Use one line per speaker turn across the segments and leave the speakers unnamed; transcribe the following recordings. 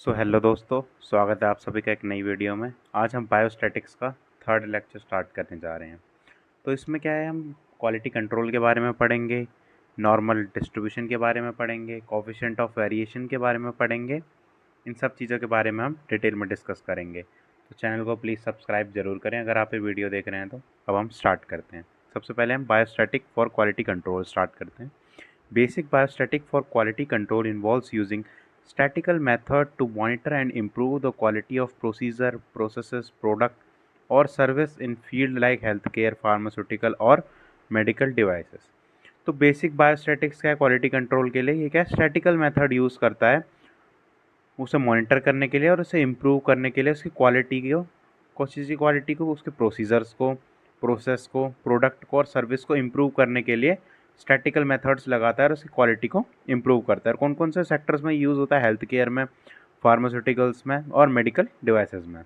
Hello दोस्तों, स्वागत है आप सभी का एक नई वीडियो में। आज हम बायोस्टैटिक्स का थर्ड लेक्चर स्टार्ट करने जा रहे हैं। तो इसमें क्या है, हम क्वालिटी कंट्रोल के बारे में पढ़ेंगे, नॉर्मल डिस्ट्रीब्यूशन के बारे में पढ़ेंगे, कोफिशिएंट ऑफ वेरिएशन के बारे में पढ़ेंगे। इन सब चीज़ों के बारे में हम डिटेल में डिस्कस करेंगे। तो चैनल को प्लीज़ सब्सक्राइब ज़रूर करें अगर आप ये वीडियो देख रहे हैं। तो अब हम स्टार्ट करते हैं। सबसे पहले हम biostatic for quality control start करते हैं। Basic biostatic for quality control involves using statistical method to monitor and improve the quality of procedure, processes, product or service in field like healthcare, pharmaceutical और medical devices। तो basic biostatics क्या है quality control के लिए, ये क्या statistical method use करता है उसे मॉनिटर करने के लिए और उसे इम्प्रूव करने के लिए, उसकी क्वालिटी को, कोशिश की क्वालिटी को, उसके प्रोसीजर्स को, प्रोसेस को, प्रोडक्ट को और सर्विस को इम्प्रूव करने के लिए स्टैटिकल मेथड्स लगाता है और उसकी क्वालिटी को इम्प्रूव करता है। और कौन कौन से सेक्टर्स में यूज़ होता है? हेल्थ केयर में, फार्मास्यूटिकल्स में और मेडिकल डिवाइसेस में।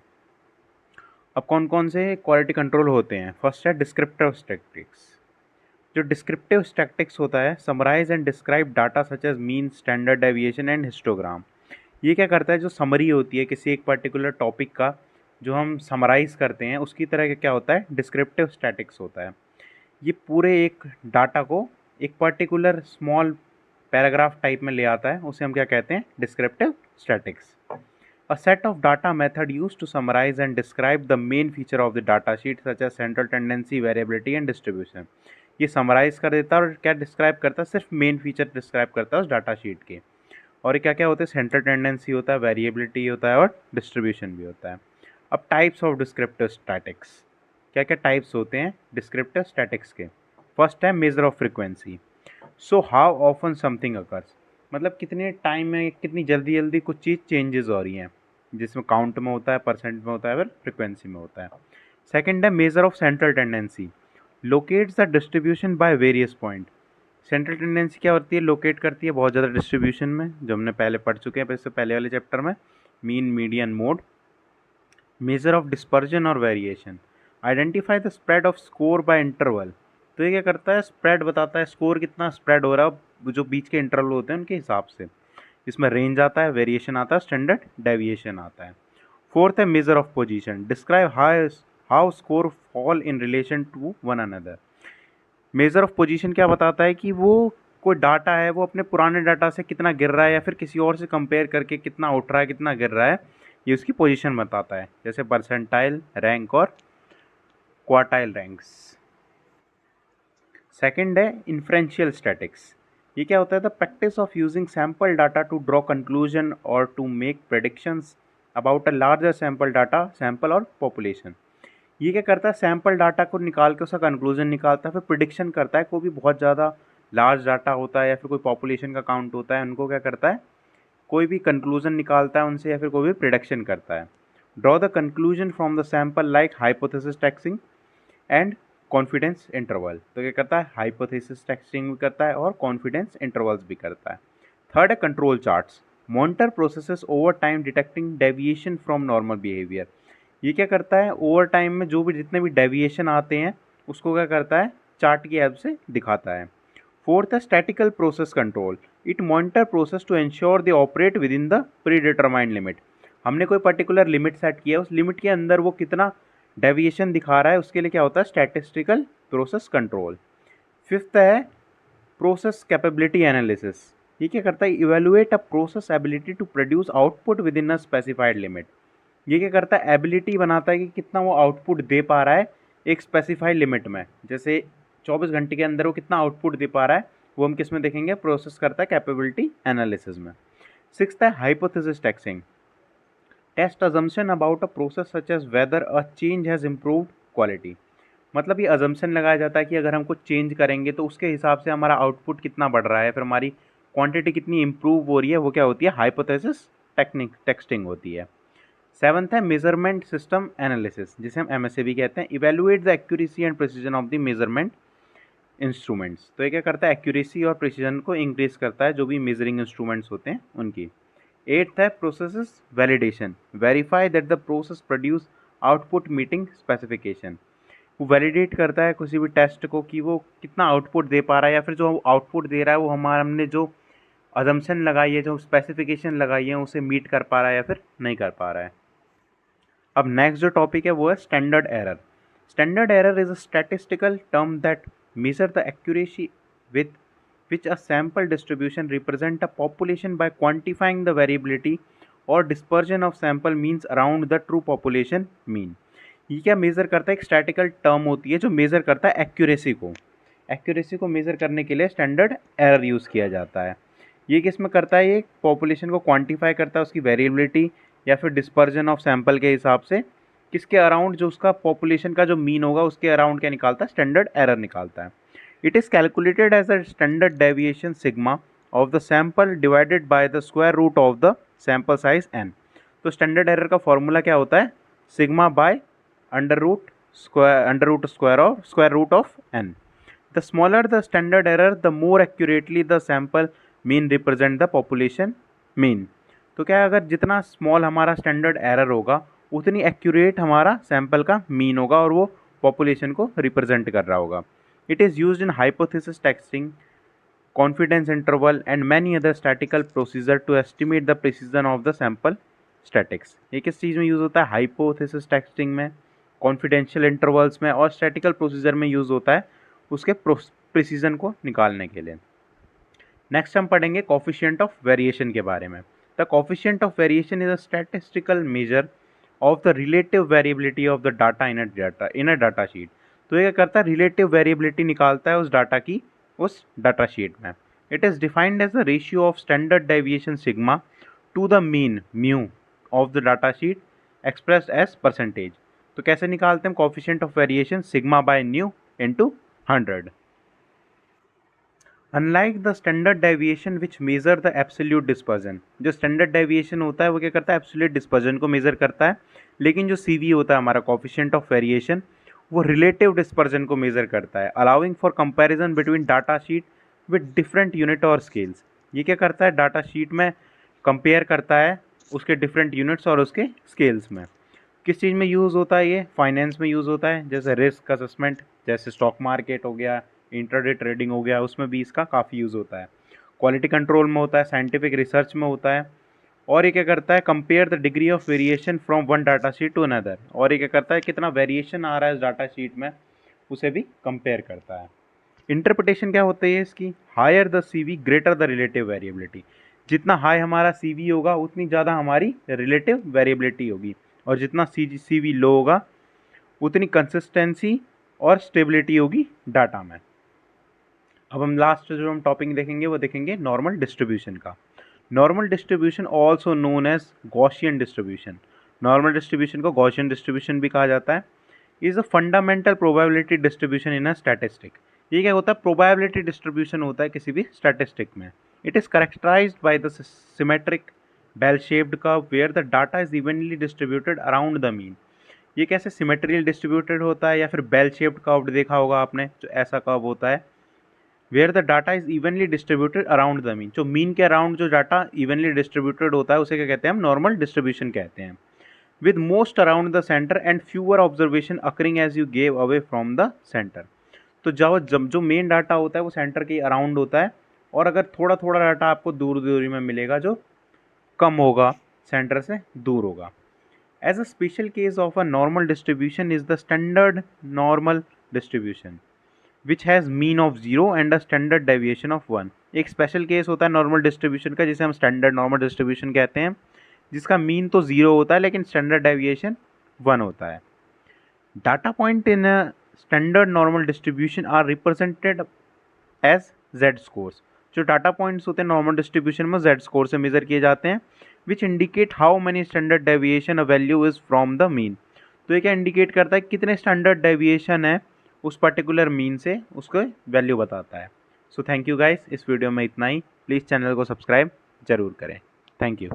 अब कौन कौन से क्वालिटी कंट्रोल होते हैं? फर्स्ट है डिस्क्रिप्टिव स्टैटिस्टिक्स। जो डिस्क्रिप्टिव स्टैटिस्टिक्स होता है, summarise and describe data such as mean, standard deviation and histogram. ये क्या करता है, जो समरी होती है किसी एक पर्टिकुलर टॉपिक का, जो हम समराइज़ करते हैं, उसकी तरह का क्या होता है, डिस्क्रिप्टिव स्टैटिक्स होता है। ये पूरे एक डाटा को एक पर्टिकुलर स्मॉल पैराग्राफ टाइप में ले आता है, उसे हम क्या कहते हैं, descriptive statics. A set of data method use to summarise and describe the main feature of the data sheet such as central tendency, variability and distribution. ये समराइज कर देता है और क्या डिस्क्राइब करता है, सिर्फ मेन फीचर डिस्क्राइब करता है उस डाटा शीट के। और ये क्या क्या होता है, सेंट्रल टेंडेंसी होता है, वेरिएबिलिटी होता है और डिस्ट्रीब्यूशन भी होता है। अब टाइप्स ऑफ डिस्क्रिप्टिव स्टैटिक्स, क्या क्या टाइप्स होते हैं डिस्क्रिप्टिव स्टैटिक्स के? फर्स्ट है measure of frequency. So how often something occurs, मतलब कितने टाइम में, कितनी जल्दी जल्दी कुछ चीज़ चेंजेस हो रही हैं, जिसमें काउंट में होता है, परसेंट में होता है, फिर फ्रिक्वेंसी में होता है। सेकेंड है measure of central tendency. Locates the distribution by various point. Central tendency क्या होती है, लोकेट करती है बहुत ज़्यादा डिस्ट्रीब्यूशन में, जो हमने पहले पढ़ चुके हैं इससे पहले वाले चैप्टर में, mean, median, mode. Measure of dispersion और variation. Identify the spread of score by interval. तो ये क्या करता है, स्प्रेड बताता है, स्कोर कितना स्प्रेड हो रहा है, जो बीच के इंटरवल होते हैं उनके हिसाब से। इसमें रेंज आता है, वेरिएशन आता है, स्टैंडर्ड डेविएशन आता है। फोर्थ है measure of position. Describe how score fall in relation to one another. Measure of position क्या बताता है कि वो कोई डाटा है, वो अपने पुराने डाटा से कितना गिर रहा है या फिर किसी और से कंपेयर करके कितना उठ रहा है, कितना गिर रहा है, ये उसकी पोजीशन बताता है, जैसे परसेंटाइल, रैंक और क्वार्टाइल रैंक्स। सेकंड है इन्फ्रेंशियल स्टैटिक्स। ये क्या होता है, the practice of using sample data to draw conclusion और to make predictions about a larger sample data, sample और पॉपुलेशन। ये क्या करता है, सैम्पल डाटा को निकाल के उसका कंक्लूजन निकालता है, फिर प्रिडिक्शन करता है। कोई भी बहुत ज़्यादा लार्ज डाटा होता है या फिर कोई पॉपुलेशन का काउंट होता है, उनको क्या करता है, कोई भी कंक्लूजन निकालता है उनसे या फिर कोई भी प्रिडिक्शन करता है। Draw the conclusion from the sample like hypothesis testing and confidence interval. तो क्या करता है, हाइपोथेसिस टेस्टिंग भी करता है और कॉन्फिडेंस इंटरवल्स भी करता है। थर्ड है control charts. Monitor processes over time detecting deviation from normal behaviour. ये क्या करता है, ओवर टाइम में जो भी जितने भी डेविएशन आते हैं उसको क्या करता है, चार्ट की हेल्प से दिखाता है। फोर्थ है statical process control. It monitor process to ensure they operate within the predetermined limit. हमने कोई पर्टिकुलर लिमिट सेट किया है, उस लिमिट के अंदर वो कितना डेविएशन दिखा रहा है, उसके लिए क्या होता है, स्टैटिस्टिकल प्रोसेस कंट्रोल। फिफ्थ है प्रोसेस कैपेबिलिटी एनालिसिस। ये क्या करता है, evaluate a process ability to produce output within a specified limit. ये क्या करता है, एबिलिटी बनाता है कि कितना वो आउटपुट दे पा रहा है एक स्पेसिफाइड लिमिट में, जैसे 24 घंटे के अंदर वो कितना आउटपुट दे पा रहा है, वो हम किस में देखेंगे, प्रोसेस करता है कैपेबिलिटी एनालिसिस में। सिक्स्थ है hypothesis testing. Test assumption about a process such as whether a change has improved quality. मतलब ये अजम्पशन लगाया जाता है कि अगर हम कुछ चेंज करेंगे तो उसके हिसाब से हमारा आउटपुट कितना बढ़ रहा है, फिर हमारी क्वांटिटी कितनी इंप्रूव हो रही है, वो क्या होती है, हाइपोथेसिस टेस्टिंग होती है। सेवंथ है मेजरमेंट सिस्टम एनालिसिस, जिसे हम MSA भी कहते हैं। Evaluate the accuracy and precision of the measurement instruments. तो ये क्या करता है, एक्यूरेसी और प्रिसीजन को इंक्रीज करता है जो भी मेजरिंग इंस्ट्रूमेंट्स होते हैं उनकी। एट्थ है process validation. Verify that the process produce output meeting specification. वो वैलिडेट करता है किसी भी टेस्ट को कि वो कितना आउटपुट दे पा रहा है, या फिर जो आउटपुट दे रहा है वो हमारा, हमने जो अजम्पशन लगाई है, जो स्पेसिफिकेशन लगाई है उसे मीट कर पा रहा है या फिर नहीं कर पा रहा है। अब नेक्स्ट जो टॉपिक है वो है standard error. Standard error is a statistical term that measure the accuracy with which a sample distribution represent a population by quantifying the variability or dispersion of sample means around the true population mean। ये क्या measure करता है? एक statistical term होती है जो measure करता है एक्यूरेसी को मेज़र करने के लिए स्टैंडर्ड एरर यूज़ किया जाता है। ये किस में करता है? ये पॉपुलेशन को क्वांटिफाई करता है, उसकी वेरिएबिलिटी या फिर डिस्पर्जन ऑफ सैंपल के हिसाब से किसके अराउंड, जो उसका पॉपुलेशन का जो मीन होगा उसके अराउंड क्या निकालता है? स्टैंडर्ड एरर निकालता है। It is calculated as a standard deviation sigma of the sample divided by the square root of the sample size n। तो स्टैंडर्ड एरर का फॉर्मूला क्या होता है? Sigma by under root square root of n। The smaller the standard error the more accurately the sample mean represent the population mean. तो क्या, अगर जितना small हमारा स्टैंडर्ड एरर होगा उतनी एक्यूरेट हमारा सैम्पल का मीन होगा और वो पॉपुलेशन को रिप्रेजेंट कर रहा होगा। It is used in hypothesis testing, confidence interval and many other statistical procedure to estimate the precision of the sample statics। ये किस चीज़ में यूज़ होता है? हाइपोथेसिस टेस्टिंग में, कॉन्फिडेंशियल इंटरवल्स में और स्टैटिकल प्रोसीजर में यूज़ होता है उसके प्रिसीजन को निकालने के लिए। नेक्स्ट हम पढ़ेंगे कोफिशिएंट ऑफ वेरिएशन के बारे में। The coefficient of variation is a statistical measure of the relative variability of the data in a data sheet. तो ये क्या करता है? रिलेटिव वेरिएबिलिटी निकालता है उस डाटा की उस डाटा शीट में। It is defined as the ratio of standard deviation sigma to the mean mu of the data sheet expressed as percentage. तो कैसे निकालते हैं coefficient of variation? Sigma by mu into 100। Unlike the standard deviation which measure the absolute dispersion. जो standard deviation होता है वो क्या करता है? एब्सोल्यूट डिस्पर्जन को मेजर करता है। लेकिन जो CV होता है हमारा कोफिशिएंट ऑफ वेरिएशन, वो रिलेटिव डिस्पर्जन को मेजर करता है, allowing for comparison between data sheet with different unit और स्केल्स। ये क्या करता है? डाटा शीट में कंपेयर करता है उसके डिफरेंट यूनिट्स और उसके स्केल्स में। किस चीज़ में यूज़ होता है? ये फाइनेंस में यूज़ होता है, जैसे रिस्क असेसमेंट, जैसे स्टॉक मार्केट हो गया, इंट्राडे ट्रेडिंग हो गया, उसमें भी इसका काफ़ी यूज़ होता है। क्वालिटी कंट्रोल में होता है, साइंटिफिक रिसर्च में होता है। और ये क्या करता है? Compare the degree of variation from one data sheet to another. और ये क्या करता है? कितना वेरिएशन आ रहा है इस डाटा शीट में उसे भी कंपेयर करता है। इंटरप्रिटेशन क्या होती है इसकी? Higher the CV greater the relative variability. जितना हाई हमारा CV होगा उतनी ज़्यादा हमारी रिलेटिव वेरिएबिलिटी होगी, और जितना CV लो होगा उतनी कंसिस्टेंसी और स्टेबिलिटी होगी डाटा में। अब हम लास्ट जो हम टॉपिक देखेंगे वो देखेंगे नॉर्मल डिस्ट्रीब्यूशन का। Normal distribution also known as Gaussian distribution. Normal distribution को गॉसियन डिस्ट्रीब्यूशन भी कहा जाता है। Is a fundamental probability distribution in a statistic. ये क्या होता है? प्रोबेबिलिटी डिस्ट्रीब्यूशन होता है किसी भी स्टैटिस्टिक में। It is characterised by the symmetric bell shaped curve where the data is evenly distributed around the mean. ये कैसे सिमेट्रिकली डिस्ट्रीब्यूटेड होता है? या फिर बेल शेप्ड कर्व देखा होगा आपने, जो ऐसा कर्व होता है where the data is evenly distributed around the mean. जो मीन के अराउंड जो डाटा इवनली डिस्ट्रीब्यूटेड होता है उसे क्या कहते हैं? हम नॉर्मल डिस्ट्रीब्यूशन कहते हैं। With most around the centre and fewer observation occurring as you gave away from the centre. तो जब जो मेन डाटा होता है वो सेंटर के अराउंड होता है, और अगर थोड़ा थोड़ा डाटा आपको दूरी में मिलेगा जो कम होगा, सेंटर से दूर होगा। As a special case of a normal distribution is the standard normal distribution which has mean of 0 and a standard deviation of 1। एक स्पेशल केस होता है नॉर्मल डिस्ट्रीब्यूशन का जिसे हम स्टैंडर्ड नॉर्मल डिस्ट्रीब्यूशन कहते हैं, जिसका मीन तो 0 होता है लेकिन स्टैंडर्ड डेविएशन 1 होता है। Data point in a standard normal distribution are represented as Z scores. जो डाटा पॉइंट्स होते हैं नॉर्मल डिस्ट्रीब्यूशन में Z स्कोर से मेजर किए जाते हैं, which indicate how many standard deviation a value is from the mean. तो ये क्या इंडिकेट करता है? कितने स्टैंडर्ड डेविएशन है उस पर्टिकुलर मीन से, उसको वैल्यू बताता है। सो थैंक यू गाइस, इस वीडियो में इतना ही। प्लीज़ चैनल को सब्सक्राइब जरूर करें। Thank you.